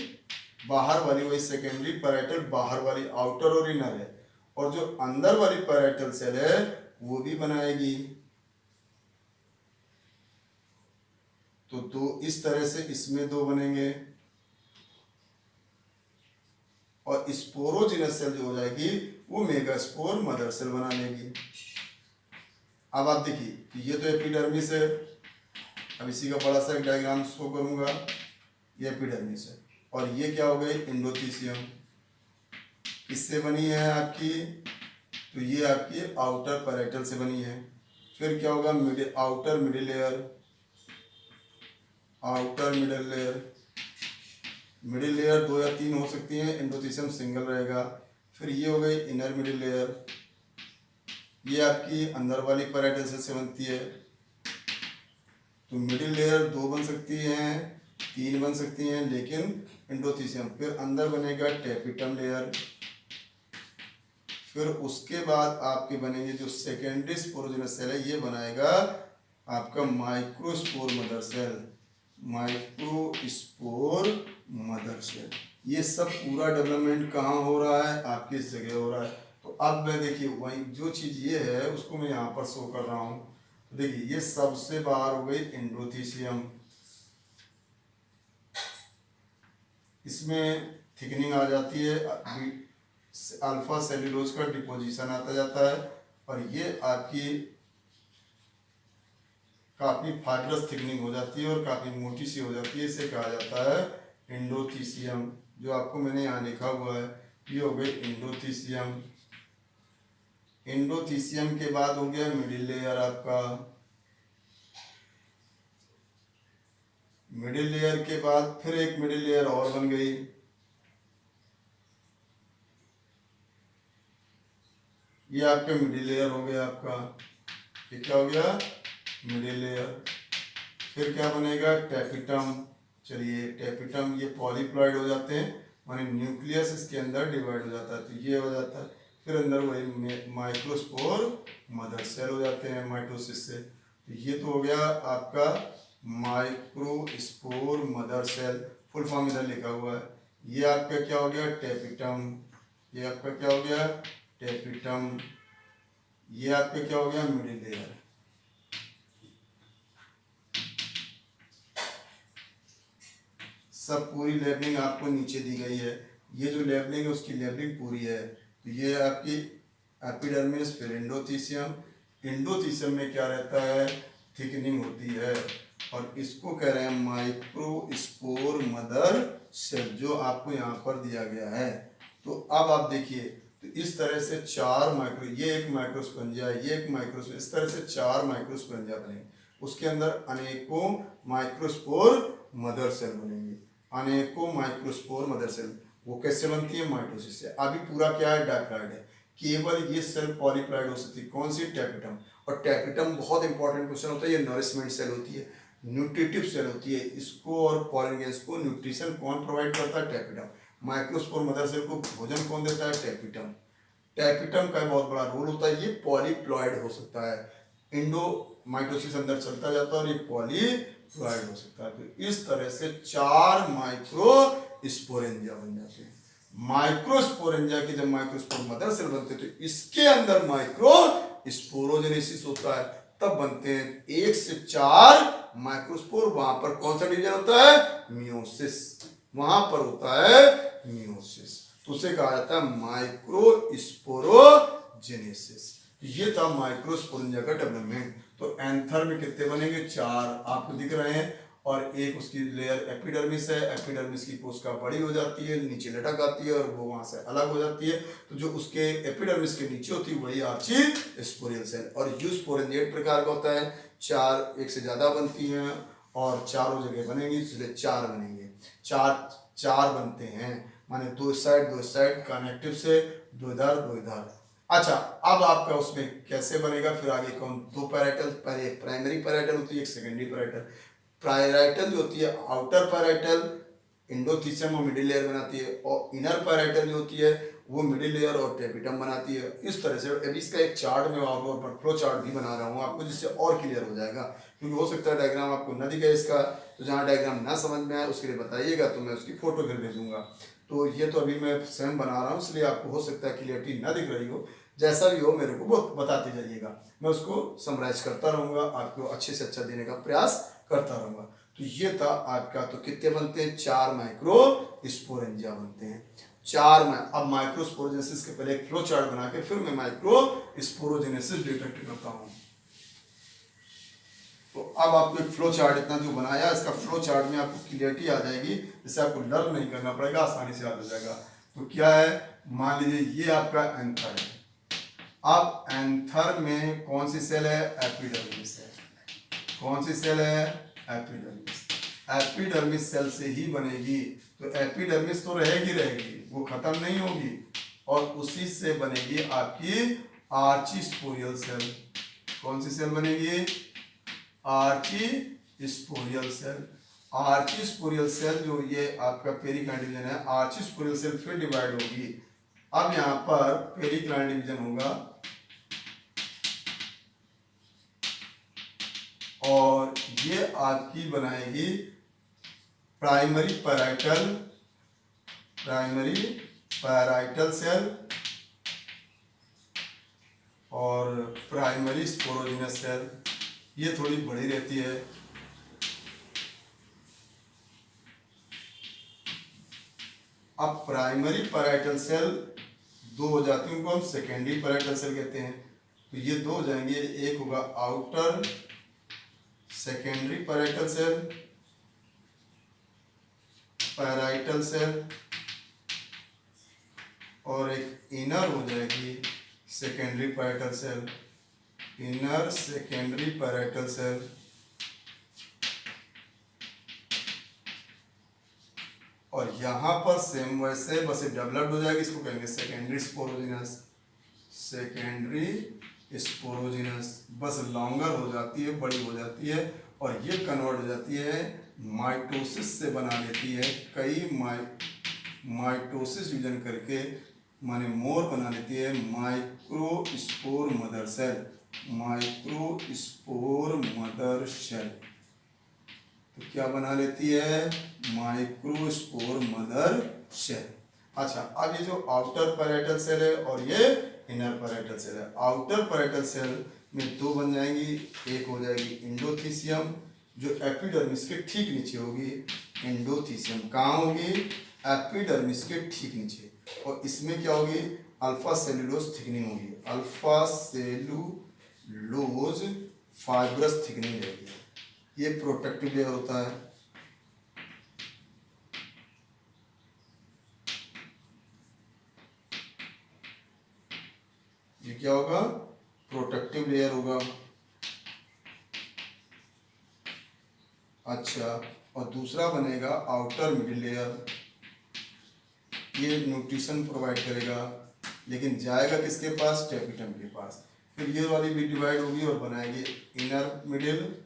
A: बाहर वाली, वही सेकेंडरी पैराइटल बाहर वाली, आउटर और इनर है। और जो अंदर वाली पैराइटल सेल है वो भी बनाएगी। तो दो इस तरह से इसमें दो बनेंगे। और स्पोरोजिनस सेल जो हो जाएगी वो मेगास्पोर मदर सेल बना लेगी। अब आप देखिए ये तो एपिडर्मिस है। अब इसी का बड़ा सा एक डायग्राम शो करूंगा। ये एपिडर्मिस है और ये क्या हो गई? एंडोथीसियम। किससे बनी है आपकी? तो ये आपकी आउटर पैराइटल से बनी है। फिर क्या होगा? Outer middle layer, outer middle layer. Middle layer दो या तीन हो सकती हैं, एंडोथीसियम सिंगल रहेगा। फिर ये हो गई इनर मिडिल लेयर, ये आपकी अंदर वाली पैराइटल सेल से बनती है। तो मिडिल लेयर दो बन सकती हैं, तीन बन सकती हैं, लेकिन एंडोथीसियम। फिर अंदर बनेगा टेपिटम लेयर। फिर उसके बाद आपके बनेंगे जो सेकेंडरी स्पोरोजिनस सेल है, ये बनाएगा आपका microspore mother cell, microspore mother cell. ये सब पूरा डेवलपमेंट कहाँ हो रहा है? आपकी इस जगह हो रहा है। तो अब मैं देखिए वही जो चीज़ ये है उसको मैं यहाँ पर शो कर रहा हूँ। तो देखिए ये सबसे बाहर हो गई एंडोथीसियम। इसमें थिकनिंग आ जाती है, अल्फा सेल्यूलोज का डिपोजिशन आता जाता है। और ये आपकी काफ़ी फाइब्रस थिकनिंग हो जाती है और काफ़ी मोटी सी हो जाती है। इसे कहा जाता है एंडोथीसियम। जो आपको मैंने यहाँ लिखा हुआ है ये हो गई एंडोथीसियम। एंडोथीसियम के बाद हो गया मिडिल लेयर आपका। मिडिल लेयर के बाद फिर एक मिडिल लेयर और बन गई। ये आपका मिडिल लेयर हो गया आपका। ये क्या हो गया? Middle layer. फिर क्या बनेगा? टेपिटम। चलिए टेपिटम ये पॉलीप्लॉइड हो जाते हैं, माने न्यूक्लियस इसके अंदर डिवाइड हो जाता है, तो ये हो जाता है। फिर अंदर वही माइक्रोस्पोर मदर सेल हो जाते हैं माइटोसिस से। तो ये तो हो गया आपका microspore mother cell, full form इधर लिखा हुआ है। ये आपका क्या हो गया? टेपिटम। ये आपका क्या हो गया? टेपिटम। ये आपका क्या हो गया? Middle layer. सब पूरी लेबलिंग आपको नीचे दी गई है। ये जो लेबलिंग है उसकी लेबलिंग पूरी है। तो ये आपकी एपिडर्मिस, फिर एंडोथीसियम। एंडोथीसियम में क्या रहता है? थिकनिंग होती है और इसको कह रहे हैं माइक्रोस्पोर मदर सेल, जो आपको यहाँ पर दिया गया है। तो अब आप देखिए तो इस तरह से चार माइक्रो, ये एक माइक्रोस्पोंजिया, ये एक माइक्रोस्पोर, इस तरह से चार माइक्रोस्पोंजिया बनेंगे। उसके अंदर अनेकों माइक्रोस्पोर मदर सेल बनेंगे, अनेकों माइक्रोस्पोर मदर सेल। वो कैसे बनती है? माइटोसिस से। अभी पूरा क्या है? डाइप्लॉइड है। केवल ये सेल पॉलीप्लॉइड हो सकती है। कौन सी? टेपिटम। और टेपिटम बहुत इंपॉर्टेंट क्वेश्चन होता है। ये नरिशमेंट सेल होती है, न्यूट्रिटिव सेल होती है। इसको और पॉलिन गेंस को न्यूट्रिशन कौन प्रोवाइड करता है? टेपिटम। माइक्रोस्पोर मदर सेल को भोजन कौन देता है? टैपिटम। टैपिटम का बहुत बड़ा रोल होता है, ये पॉलीप्लॉइड हो सकता है, इंडो माइटोसिस अंदर चलता जाता है और ये पॉलीप्लॉइड हो सकता है। तो इस तरह से 4 माइक्रोस्पोरेंजिया बन जाते हैं। माइक्रोस्पोरेंजिया की जब माइक्रोस्पोर मदर सेल बनते हैं तो इसके अंदर माइक्रोस्पोरोजेनेसिस होता है, तब बनते हैं 1 से 4 माइक्रोस्पोर। वहां पर कौन सा डिवीजन होता है? मियोसिस। वहां पर होता है मियोसिस, तो उसे कहा जाता है माइक्रोस्पोरोजेनेसिस। ये था माइक्रोस्पोरेंजिया का डेवलपमेंट। तो एंथर में कितने बनेंगे? 4 आपको दिख रहे हैं, और एक उसकी लेयर एपिडर्मिस है, एपिडर्मिस की कोशिका बड़ी हो जाती है, नीचे लटक आती है और वो वहां से अलग हो जाती है। तो जो उसके एपिडर्मिस के नीचे होती है वही आर्ची स्पोरियल सेल। और यूस्पोरेंजिएट प्रकार का होता है, 4 एक से ज्यादा बनती हैं और चारों जगह बनेंगी, इसलिए 4 बनेंगे। 4 बनते हैं, माने 2 साइड कनेक्टिव से, 2 इधर 2 इधर। अच्छा, अब आपका उसमें कैसे बनेगा फिर आगे कौन? 2 पैराइटल, पहले एक प्राइमरी पैराइटल होती है, एक सेकेंडरी पैराइटल। पैराइटल जो होती है आउटर पैराइटल एंडोथीसियम और मिडिल लेयर बनाती है, और इनर पैराइटल जो होती है वो मिडिल लेयर और टैपिटम बनाती है। इस तरह से अभी इसका एक चार्ट में और फ्लो चार्ट भी बना रहा हूँ आपको, जिससे और क्लियर हो जाएगा, क्योंकि हो सकता है डायग्राम आपको न दिखे इसका, तो जहाँ डायग्राम ना समझ में आए उसके लिए बताइएगा, तो मैं उसकी फोटो फिर भेजूंगा। तो ये तो अभी मैं स्वयं बना रहा हूँ, इसलिए आपको हो सकता है क्लियरिटी ना दिख रही हो, जैसा भी हो मेरे को बहुत बताते जाइएगा, मैं उसको समराइज करता रहूँगा, आपको अच्छे से अच्छा देने का प्रयास करता रहूँगा। तो ये था आपका, तो कितने बनते हैं? 4 माइक्रोस्पोरेंजिया बनते हैं। 4 में अब माइक्रोस्पोरोजेनेसिस के पहले एक फ्लो चार्ट बना के फिर मैं माइक्रोस्पोरोजेनेसिस डिटेक्ट करता हूँ। तो अब आपको एक फ्लो चार्ट इतना जो बनाया, इसका फ्लो चार्ट में आपको क्लियरिटी आ जाएगी, जिससे आपको लर्न नहीं करना पड़ेगा, आसानी से याद हो जाएगा। तो क्या है, मान लीजिए ये आपका एंथर है। अब एंथर में कौन सी सेल है? एपिडर्मिस है। कौन सी सेल है? एपिडर्मिस। एपिडर्मिस सेल से ही बनेगी, तो एपिडर्मिस तो रहेगी, वो खत्म नहीं होगी, और उसी से बनेगी आपकी आर्चीस्पोरियल सेल। कौन सी सेल बनेगी? आर्चीस्पोरियल सेल। आर्चीस्पोरियल सेल जो ये आपका पेरिकाइंड डिवीजन है, आर्चीस्पोरियल सेल फिर डिवाइड होगी। अब यहाँ पर पेरिकाइंड डिवीजन होगा, और ये आपकी बनाएगी प्राइमरी पैराइटल सेल और प्राइमरी स्पोरोजिनस सेल। ये थोड़ी बड़ी रहती है। अब प्राइमरी पैराइटल सेल 2 हो जाती है, उनको हम सेकेंडरी पैराइटल सेल कहते हैं। तो ये 2 हो जाएंगे, एक होगा आउटर सेकेंडरी पैराइटल सेल और एक इनर हो जाएगी secondary parietal cell, inner secondary parietal cell. और यहाँ पर सेम वैसे बस डेवलप्ड हो जाएगी, इसको कहेंगे सेकेंडरी स्पोरोजिनस। बस लॉन्गर हो जाती है, बड़ी हो जाती है, और ये कन्वर्ट हो जाती है माइटोसिस से बना लेती है, कई माइटोसिस डिवीजन करके माने मोर बना लेती है माइक्रोस्पोर मदर सेल। तो क्या बना लेती है? Microspore mother cell. अच्छा, अब ये जो आउटर पैराइटल सेल है और ये इनर पैराइटल सेल है, आउटर पैराइटल सेल में 2 बन जाएंगी, एक हो जाएगी एंडोथीसियम जो एपिडर्मिस के ठीक नीचे होगी। एंडोथीसियम कहाँ होगी? एपिडर्मिस के ठीक नीचे। और इसमें क्या होगी? अल्फा सेलुलोज थिकनिंग होगी, अल्फा सेलुलोज फाइब्रस थिकनिंग रहेगी। ये प्रोटेक्टिव लेयर होता है। ये क्या होगा? प्रोटेक्टिव लेयर होगा। अच्छा, और दूसरा बनेगा आउटर मिडिल लेयर, ये न्यूट्रिशन प्रोवाइड करेगा, लेकिन जाएगा किसके पास? टैपिटम के पास। फिर ये वाली भी डिवाइड होगी और बनाएगी इनर मिडिल,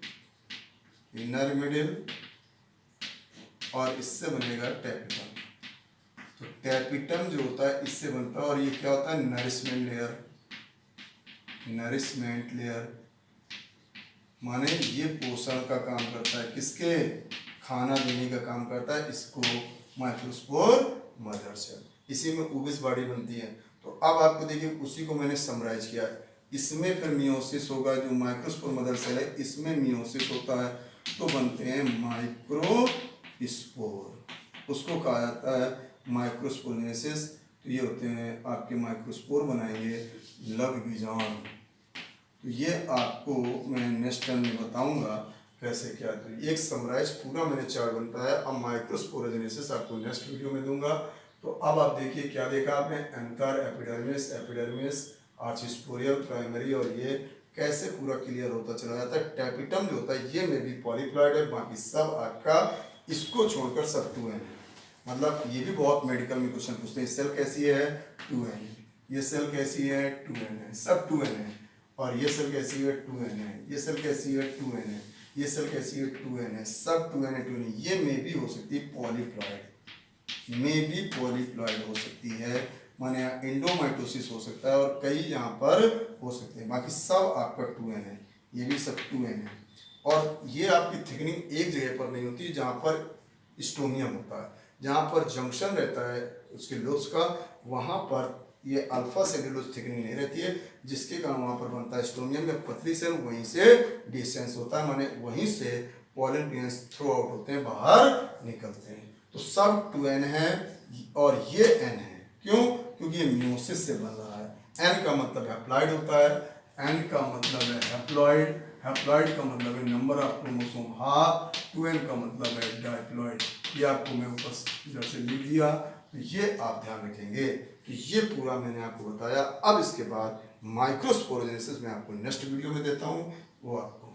A: और इससे बनेगा टैपिटम। तो टैपिटम जो होता है इससे बनता है, और ये क्या होता है, नरिशमेंट लेयर। नरिशमेंट लेयर माने ये पोषण का काम करता है, किसके, खाना देने का काम करता है इसको, माइक्रोस्पोर मदर सेल। इसी में ओबेस बॉडी बनती है। तो अब आपको देखिए उसी को मैंने समराइज किया है। इसमें फिर मियोसिस होगा, जो माइक्रोस्पोर मदर सेल है इसमें मियोसिस होता है, तो बनते हैं माइक्रोस्पोर, उसको कहा जाता है माइक्रोस्पोरेसिस। तो ये होते हैं आपके माइक्रोस्पोर बनाएंगे लघु बीजाणु। तो ये आपको मैं नेक्स्ट टाइम में बताऊंगा कैसे क्या। तो एक समराइज पूरा मैंने चार्ट बनता है। अब माइक्रोस्पोरेजेनेसिस आपको नेक्स्ट वीडियो में दूंगा। तो अब आप देखिए क्या देखा आपने, एंकर, एपिडर्मिस, एपिडर्मिस, आर्चिस्पोरियल, प्राइमरी, और ये कैसे पूरा क्लियर होता चला जाता है। टैपिटम जो होता है ये में भी पॉलीप्लॉइड है, बाकी सब आपका इसको छोड़कर सब 2n है। मतलब ये भी बहुत मेडिकल में क्वेश्चन पूछते हैं, सेल कैसी है 2n, ये सेल कैसी है 2n है, सब 2n है। और ये सेल कैसी है 2n है, ये सेल कैसी है 2n है, ये सेल कैसी है 2n है, सब 2n है 2n है। ये में भी हो सकती है पॉलीप्लॉइड, में भी पॉलीप्लॉइड हो सकती है, माने एंडोमाइटोसिस हो सकता है, और कई यहाँ पर हो सकते हैं। बाकी सब आपका 2n है, ये भी सब 2n है। और ये आपकी थिकनिंग एक जगह पर नहीं होती जहाँ पर स्टोमियम होता है, जहाँ पर जंक्शन रहता है उसके लूप्स का, वहाँ पर ये अल्फा सेलुलोज थिकनिंग नहीं रहती है, जिसके कारण वहाँ पर बनता है स्टोमियम में पतली सेल, वहीं से डिसेंस होता है, माने वहीं से पॉलन ग्रेन्स थ्रू आउट होते हैं, बाहर निकलते हैं। तो सब 2n है और ये n है, क्यों, क्योंकि ये मियोसिस से बन रहा है। n का मतलब हैप्लॉइड होता है, n का मतलब है हैप्लॉइड, हैप्लॉइड का मतलब है number of chromosome half, 2n का मतलब है डाइप्लॉइड। ये आपको मैं ऊपर इधर से लिख दिया, तो ये आप ध्यान रखेंगे। तो ये पूरा मैंने आपको बताया। अब इसके बाद माइक्रोस्पोरेजेनेसिस मैं आपको नेक्स्ट वीडियो में देता हूँ, वो आपको